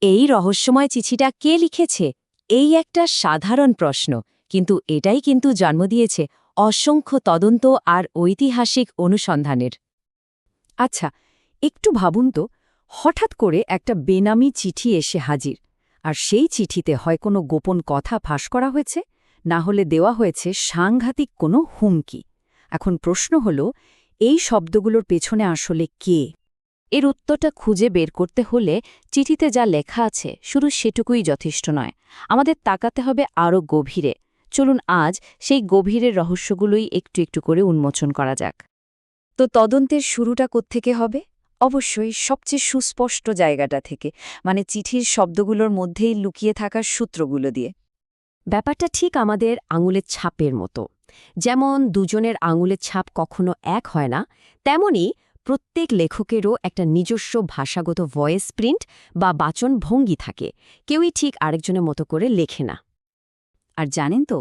এই রহস্যময় চিঠিটা কে লিখেছে? এই একটা সাধারণ প্রশ্ন, কিন্তু এটাই কিন্তু জন্ম দিয়েছে অসংখ্য তদন্ত আর ঐতিহাসিক অনুসন্ধানের। আচ্ছা, একটু ভাবুন তো, হঠাৎ করে একটা বেনামি চিঠি এসে হাজির, আর সেই চিঠিতে হয় কোনো গোপন কথা ফাঁস করা হয়েছে, না হলে দেওয়া হয়েছে সাংঘাতিক কোনো হুমকি। এখন প্রশ্ন হল, এই শব্দগুলোর পেছনে আসলে কে? এর উত্তরটা খুঁজে বের করতে হলে চিঠিতে যা লেখা আছে শুধু সেটুকুই যথেষ্ট নয়, আমাদের তাকাতে হবে আরও গভীরে। চলুন আজ সেই গভীরের রহস্যগুলোই একটু একটু করে উন্মোচন করা যাক। তো তদন্তের শুরুটা কোত্থেকে হবে? অবশ্যই সবচেয়ে সুস্পষ্ট জায়গাটা থেকে, মানে চিঠির শব্দগুলোর মধ্যেই লুকিয়ে থাকা সূত্রগুলো দিয়ে। ব্যাপারটা ঠিক আমাদের আঙুলের ছাপের মতো। যেমন দুজনের আঙুলের ছাপ কখনো এক হয় না, তেমনি প্রত্যেক লেখকেরও একটা নিজস্ব ভাষাগত ভয়েস প্রিন্ট বা বাচন ভঙ্গি থাকে। কেউই ঠিক আরেকজনের মতো করে লেখে না। আর জানেন তো,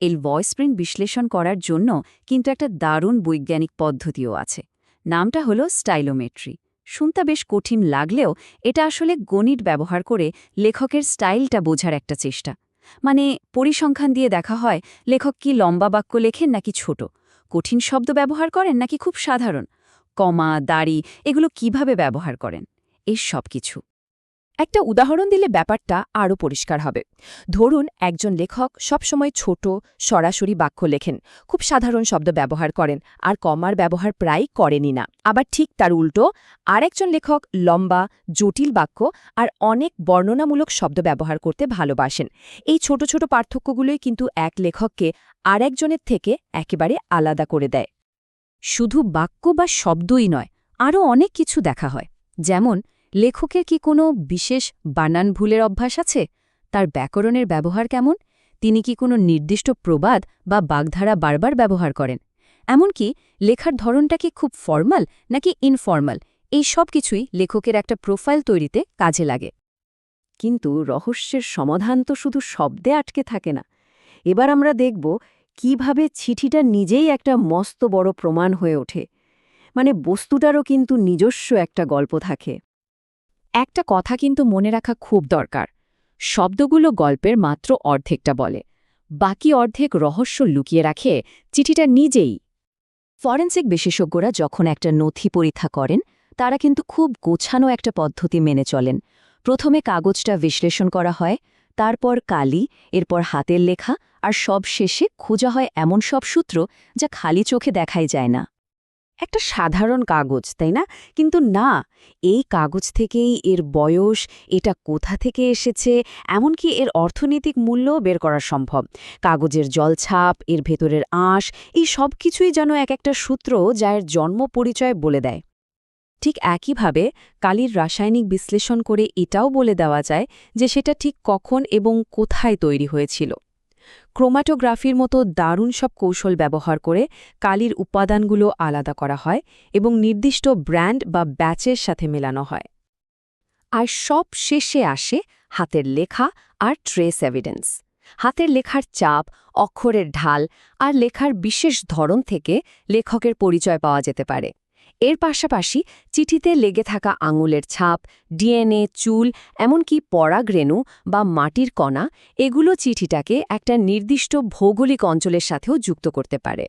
এই ভয়েস প্রিন্ট বিশ্লেষণ করার জন্য কিন্তু একটা দারুণ বৈজ্ঞানিক পদ্ধতিও আছে। নামটা হলো স্টাইলোমেট্রি। শুনতে বেশ কঠিন লাগলেও এটা আসলে গণিত ব্যবহার করে লেখকের স্টাইলটা বোঝার একটা চেষ্টা। মানে পরিসংখ্যান দিয়ে দেখা হয় লেখক কি লম্বা বাক্য লেখেন নাকি ছোট, কঠিন শব্দ ব্যবহার করেন নাকি খুব সাধারণ, কমা, দাড়ি এগুলো কিভাবে ব্যবহার করেন, এই সব কিছু। একটা উদাহরণ দিলে ব্যাপারটা আরও পরিষ্কার হবে। ধরুন একজন লেখক সবসময় ছোট, সরাসরি বাক্য লেখেন, খুব সাধারণ শব্দ ব্যবহার করেন, আর কমার ব্যবহার প্রায় করেনই না। আবার ঠিক তার উল্টো আরেকজন লেখক লম্বা, জটিল বাক্য আর অনেক বর্ণনামূলক শব্দ ব্যবহার করতে ভালোবাসেন। এই ছোট ছোট পার্থক্যগুলোই কিন্তু এক লেখককে আরেকজনের থেকে একেবারে আলাদা করে দেয়। শুধু বাক্য বা শব্দই নয়, আরও অনেক কিছু দেখা হয়। যেমন লেখকের কি কোনো বিশেষ বানান ভুলের অভ্যাস আছে, তার ব্যাকরণের ব্যবহার কেমন, তিনি কি কোনো নির্দিষ্ট প্রবাদ বা বাগধারা বারবার ব্যবহার করেন, এমনকি লেখার ধরনটা কি খুব ফর্মাল নাকি ইনফর্মাল, এই সব কিছুই লেখকের একটা প্রোফাইল তৈরিতে কাজে লাগে। কিন্তু রহস্যের সমাধান তো শুধু শব্দে আটকে থাকে না। এবার আমরা দেখব কিভাবে চিঠিটা নিজেই একটা মস্ত বড় প্রমাণ হয়ে ওঠে। মানে বস্তুটারও কিন্তু নিজস্ব একটা গল্প থাকে। একটা কথা কিন্তু মনে রাখা খুব দরকার, শব্দগুলো গল্পের মাত্র অর্ধেকটা বলে, বাকি অর্ধেক রহস্য লুকিয়ে রাখে চিঠিটা নিজেই। ফরেনসিক বিশেষজ্ঞরা যখন একটা নথি পরীক্ষা করেন, তারা কিন্তু খুব গোছানো একটা পদ্ধতি মেনে চলেন। প্রথমে কাগজটা বিশ্লেষণ করা হয়, তারপর কালি, এরপর হাতের লেখা, আর সব শেষে খোঁজা হয় এমন সব সূত্র যা খালি চোখে দেখাই যায় না। একটা সাধারণ কাগজ, তাই না? কিন্তু না, এই কাগজ থেকেই এর বয়স, এটা কোথা থেকে এসেছে, এমনকি এর অর্থনৈতিক মূল্যও বের করা সম্ভব। কাগজের জলছাপ, এর ভেতরের আঁশ, এই সব কিছুই যেন এক একটা সূত্র যা এর জন্ম পরিচয় বলে দেয়। ঠিক একইভাবে কালির রাসায়নিক বিশ্লেষণ করে এটাও বলে দেওয়া যায় যে সেটা ঠিক কখন এবং কোথায় তৈরি হয়েছিল। ক্রোমাটোগ্রাফির মতো দারুণ সব কৌশল ব্যবহার করে কালির উপাদানগুলো আলাদা করা হয় এবং নির্দিষ্ট ব্র্যান্ড বা ব্যাচের সাথে মেলানো হয়। আর সব শেষে আসে হাতের লেখা আর ট্রেস এভিডেন্স। হাতের লেখার চাপ, অক্ষরের ঢাল আর লেখার বিশেষ ধরন থেকে লেখকের পরিচয় পাওয়া যেতে পারে। এর পাশাপাশি চিঠিতে লেগে থাকা আঙুলের ছাপ, ডিএনএ, চুল, এমনকি পরাগরেণু বা মাটির কণা, এগুলো চিঠিটাকে একটা নির্দিষ্ট ভৌগোলিক অঞ্চলের সাথেও যুক্ত করতে পারে।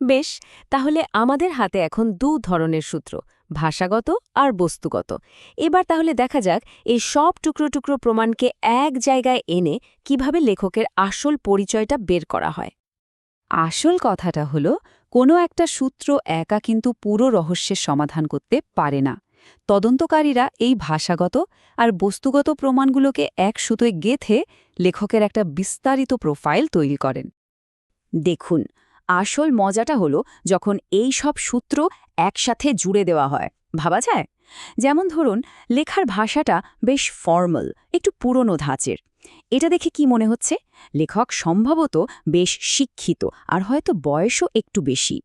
বেশ, তাহলে আমাদের হাতে এখন ধরনের সূত্র, ভাষাগত আর বস্তুগত। এবার তাহলে দেখা যাক এই সব টুকরো টুকরো প্রমাণকে এক জায়গায় এনে কিভাবে লেখকের আসল পরিচয়টা বের করা হয়। আসল কথাটা হলো, কোনো একটা সূত্র একা কিন্তু পুরো রহস্যের সমাধান করতে পারে না। তদন্তকারীরা এই ভাষাগত আর বস্তুগত প্রমাণগুলোকে এক সুতোয় গেঁথে লেখকের একটা বিস্তারিত প্রোফাইল তৈরি করেন। দেখুন, আসল মজাটা হলো যখন এই সব সূত্র একসাথে জুড়ে দেওয়া হয়। ভাবা যায়? যেমন ধরুন, লেখার ভাষাটা বেশ ফর্মাল, একটু পুরনো ধাঁচের। এটা দেখে কি মনে হচ্ছে? লেখক সম্ভবত বেশ শিক্ষিত আর হয়তো বয়সও একটু বেশি।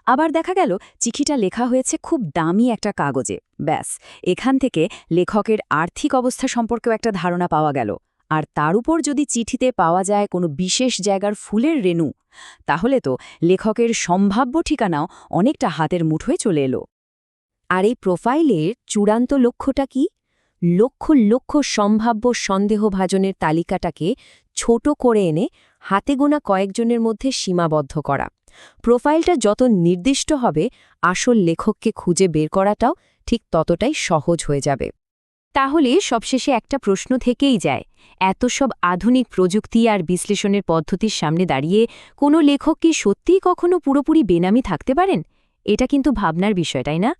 আবার দেখা গেল চিঠিটা লেখা হয়েছে খুব দামি একটা কাগজে। ব্যাস, এখান থেকে লেখকের আর্থিক অবস্থা সম্পর্কেও একটা ধারণা পাওয়া গেল। আর তার উপর যদি চিঠিতে পাওয়া যায় কোনো বিশেষ জায়গার ফুলের রেণু, তাহলে তো লেখকের সম্ভাব্য ঠিকানাও অনেকটা হাতের মুঠোয় চলে এলো। আর এই প্রোফাইলের চূড়ান্ত লক্ষ্যটা কি? লক্ষ লক্ষ সম্ভাব্য সন্দেহভাজনের তালিকাটাকে ছোট করে এনে হাতে গোনা কয়েকজনের মধ্যে সীমাবদ্ধ করা। প্রোফাইলটা যত নির্দিষ্ট হবে, আসল লেখককে খুঁজে বের করাটাও ঠিক ততটাই সহজ হয়ে যাবে। তাহলে সবশেষে একটা প্রশ্ন থেকেই যায়, এত সব আধুনিক প্রযুক্তি আর বিশ্লেষণের পদ্ধতির সামনে দাঁড়িয়ে কোনো লেখক কি সত্যিই কখনো পুরোপুরি বেনামি থাকতে পারেন? এটা কিন্তু ভাবনার বিষয়, তাই না?